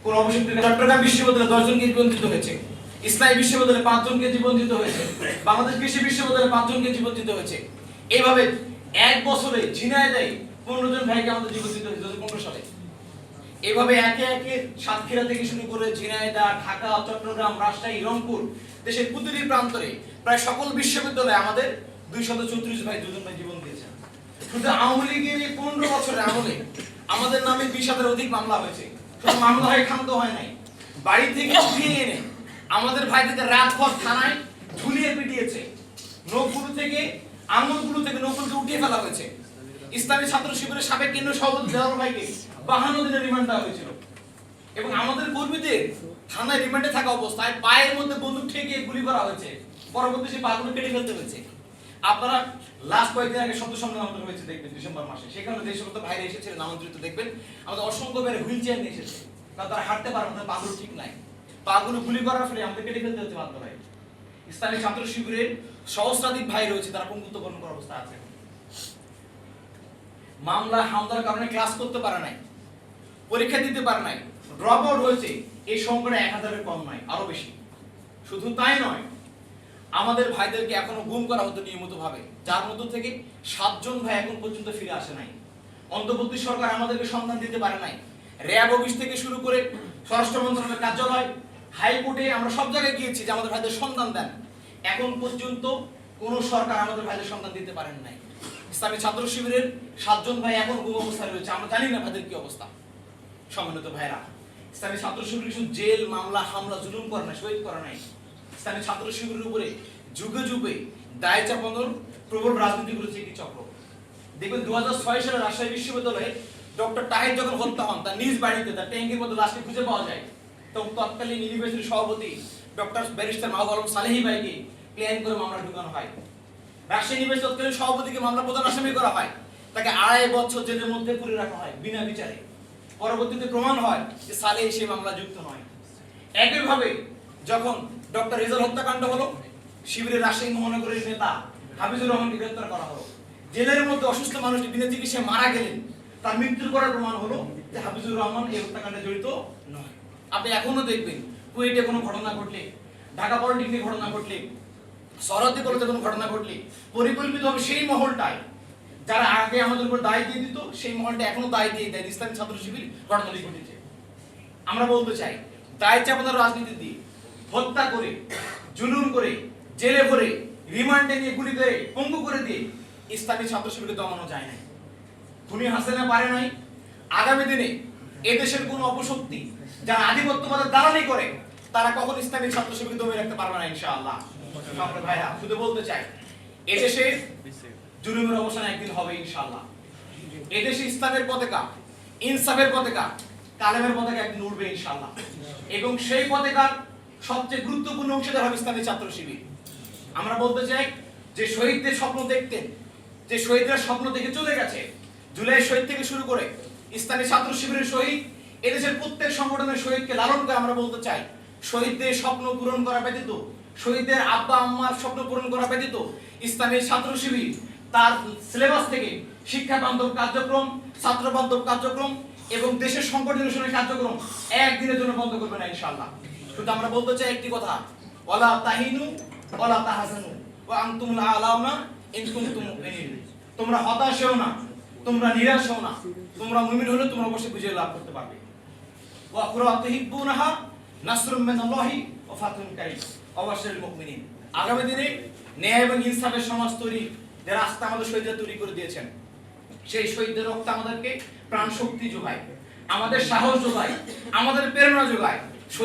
কোন অবসর থেকে চট্টগ্রাম বিশ্ববিদ্যালয়ে 10 জনকে জীবন দিতে হয়েছে, ইসলামী বিশ্ববিদ্যালয়ে 5 জনকে জীবন দিতে হয়েছে, বাংলাদেশ কৃষি বিশ্ববিদ্যালয়ে 5 জনকে জীবন দিতে হয়েছে। এইভাবে এক বছরে ঝিনাইদহে 15 জন ভাইকে আমাদের জীবন দিতে হয়েছে 2015 সালে। এইভাবে একে একে সাতক্ষীরা থেকে শুরু করে ঝিনাইদহ, ঢাকা, চট্টগ্রাম, রাজশাহী, রংপুর, দেশের প্রতিটি প্রান্তরে প্রায় সকল বিশ্ববিদ্যালয়ে আমাদের 234 ভাই 2 জন ভাই জীবন দিয়েছেন। শুধু আওয়ামী লীগের এই 15 বছরের আমলে আমাদের নামে 20,000-এর অধিক মামলা হয়েছে। শুধু মামলা হয়ে ক্ষান্ত হয় নাই, বাড়ি থেকে উঠিয়ে এনে আমাদের ভাইদেরকে রাতভর থানায় ঝুলিয়ে পিটিয়েছে। নৌকুল থেকে আঙুলগুলো থেকে নৌকুলকে উঠিয়ে ফেলা হয়েছে। ইসলামী ছাত্র শিবিরের সাবেক কেন্দ্রীয় সভাপতি দেওয়ার ভাইকে 52 দিনের রিমান্ড দেওয়া হয়েছিল এবং আমাদের কর্মীদের থানায় রিমান্ডে থাকা অবস্থায় পায়ের মধ্যে বন্দুক ঠেকিয়ে গুলি করা হয়েছে। পরবর্তী সেই পাগুলো কেটে ফেলতে হয়েছে। আপনারা লাস্ট কয়েকদিন আগে সত্য সম্মেলন আমাদের হয়েছে দেখবেন ডিসেম্বর মাসে, সেখানে যে সমস্ত ভাইরা এসেছিলেন আমন্ত্রিত দেখবেন আমাদের অসংখ্য ভাইরা হুইল চেয়ার নিয়ে এসেছে, কারণ তারা হাঁটতে পারে না, পাগুলো ঠিক নাই, পাগুলো গুলি করার ফলে আমাদের কেটে ফেলতে হচ্ছে বাধ্য হয়। ইসলামী ছাত্র শিবিরের সহস্রাধিক ভাই রয়েছে, তারা পঙ্গুত্ব বরণ করার অবস্থা আছে। মামলা হামলার কারণে ক্লাস করতে পারে নাই, পরীক্ষা দিতে পারে নাই, ড্রপ আউট হয়েছে। এই সংখ্যাটা 1000-এর কম নয়, আরো বেশি। শুধু তাই নয়, আমাদের ভাইদেরকে এখনো গুম করা হতো নিয়মিত ভাবে, যার মধ্য থেকে 7 জন ভাই এখন পর্যন্ত ফিরে আসে নাই। অন্তর্বর্তী সরকার আমাদেরকে সন্ধান দিতে পারে নাই। র্যাব অফিস থেকে শুরু করে স্বরাষ্ট্র মন্ত্রণালয়ের কার্যালয়, হাইকোর্টে আমরা সব জায়গায় গিয়েছি যে আমাদের ভাইদের সন্ধান দেন। এখন পর্যন্ত কোন সরকার আমাদের ভাইদের সন্ধান দিতে পারেন নাই। ইসলামী ছাত্র শিবিরের 7 জন ভাই এখন গুম অবস্থায় রয়েছে, আমরা জানি না ভাইদের কি অবস্থা। সম্মানিত ভাইরা, ইসলামী ছাত্র শিবির শুধু জেল, মামলা, হামলা, জুলুম করে না, শহীদ করে নাই। ইসলামী ছাত্র শিবিরের উপরে যুগে যুগে দায় চাপানোর প্রবল রাজনীতি করেছে একটি চক্র। দেখবেন 2006 সালে রাজশাহী বিশ্ববিদ্যালয়ে ডক্টর তাহের যখন হত্যা হন, তার নিজ বাড়িতে তার ট্যাঙ্কির মধ্যে লাশকে খুঁজে পাওয়া যায়, তখন তৎকালীন ইউনিভার্সিটির সভাপতি ডক্টর ব্যারিস্টার মাহবুব আলম সালেহী ভাইকে প্ল্যান করে মামলা ঢুকানো হয়। রাজশাহী ইউনিভার্সিটির তৎকালীন সভাপতিকে মামলা প্রধান আসামি করা হয়, তাকে 2.5 বছর জেলের মধ্যে পুরে রাখা হয় বিনা বিচারে। পরবর্তীতে প্রমাণ হয় যে সালেহী সেই মামলা যুক্ত নয়। একইভাবে যখন ডক্টর রেজাল হত্যাকাণ্ড হলো, শিবিরের রাজশাহী মহানগরের নেতা হাফিজুর রহমানকে গ্রেফতার করা হলো। জেলের মধ্যে অসুস্থ মানুষটি বিনা চিকিৎসায় মারা গেলেন, তার মৃত্যুর পরে প্রমাণ হলো যে হাফিজুর রহমান এই হত্যাকাণ্ডে জড়িত নয়। আপনি এখনো দেখবেন কুয়েটে কোনো ঘটনা ঘটলে, ঢাকা পলিটেকনিকে ঘটনা ঘটলে, সরহদি কলেজে কোনো ঘটনা ঘটলে পরিকল্পিতভাবে সেই মহলটায় যারা আগে আমাদের উপর দায় দিয়ে দিত, সেই মহলটা এখনো দায় দিয়ে দেয় ইসলামী ছাত্র শিবির ঘটনাটি ঘটেছে। আমরা বলতে চাই, দায় চাপানোর রাজনীতি দিয়ে, হত্যা করে, জুলুম করে, জেলে ভরে, রিমান্ডে নিয়ে গুলি করে, পঙ্গু করে দিয়ে ইসলামী ছাত্র শিবিরকে দমানো যায় না। খুনি হাসিনা পারে নাই। আগামী দিনে এদেশের কোন অপশক্তি যারা আধিপত্যবাদের দালালি করে, তারা কখন ইসলামী ছাত্র শিবিরকে দমিয়ে রাখতে পারবে না ইনশাআল্লাহ। সম্মানিত ভাইরা, শুধু বলতে চাই, এদেশে জুলুমের অবসান একদিন হবে ইনশাআল্লাহ। এদেশে ইসলামের পতাকা, ইনসাফের পতাকা, কালেমের পতাকা একদিন উঠবে ইনশাআল্লাহ। এবং সেই পতাকার সবচেয়ে গুরুত্বপূর্ণ অংশীদার হবে ইসলামী ছাত্র শিবির। আমরা বলতে চাই, যে শহীদদের স্বপ্ন দেখতেন, যে শহীদরা স্বপ্ন দেখে চলে গেছে, জুলাই শহীদ থেকে শুরু করে ইসলামী ছাত্র শিবিরের শহীদ, এদেশের প্রত্যেক সংগঠনের শহীদকে লালন করে আমরা বলতে চাই, শহীদদের স্বপ্ন পূরণ করা ব্যতীত, শহীদদের আব্বা আম্মার স্বপ্ন পূরণ করা ব্যতীত ইসলামী ছাত্র শিবির তার সিলেবাস থেকে শিক্ষা বান্ধব কার্যক্রম, ছাত্র বান্ধব কার্যক্রম এবং দেশের সংকট নিরসনের কার্যক্রম একদিনের জন্য বন্ধ করবে না ইনশাআল্লাহ। শুধু আমরা বলতে চাই একটি কথা, ওয়ালা তাহিনু ওয়ালা তাহজানু ওয়া আনতুমুল আ'লাউনা ইন কুনতুম মুমিনিন। তোমরা হতাশ হও না, তোমরা নিরাশ হও না, তোমরা মুমিন হলে তোমরা অবশ্যই বিজয় লাভ করতে পারবে। ওয়া কুরা তুহিব্বুনাহা নাসরুম মিনাল্লাহি ওয়া ফাতহুন কারীম ওয়াবাশশিরিল মুমিনিন। আগামী দিনে ন্যায় এবং ইনসাফের সমাজ তৈরি যে রাস্তা আমাদের শহীদরা তৈরি করে দিয়েছেন, সেই শহীদদের রক্ত আমাদেরকে প্রাণ শক্তি যোগায়, আমাদের সাহস যোগায়, আমাদের প্রেরণা যোগায়।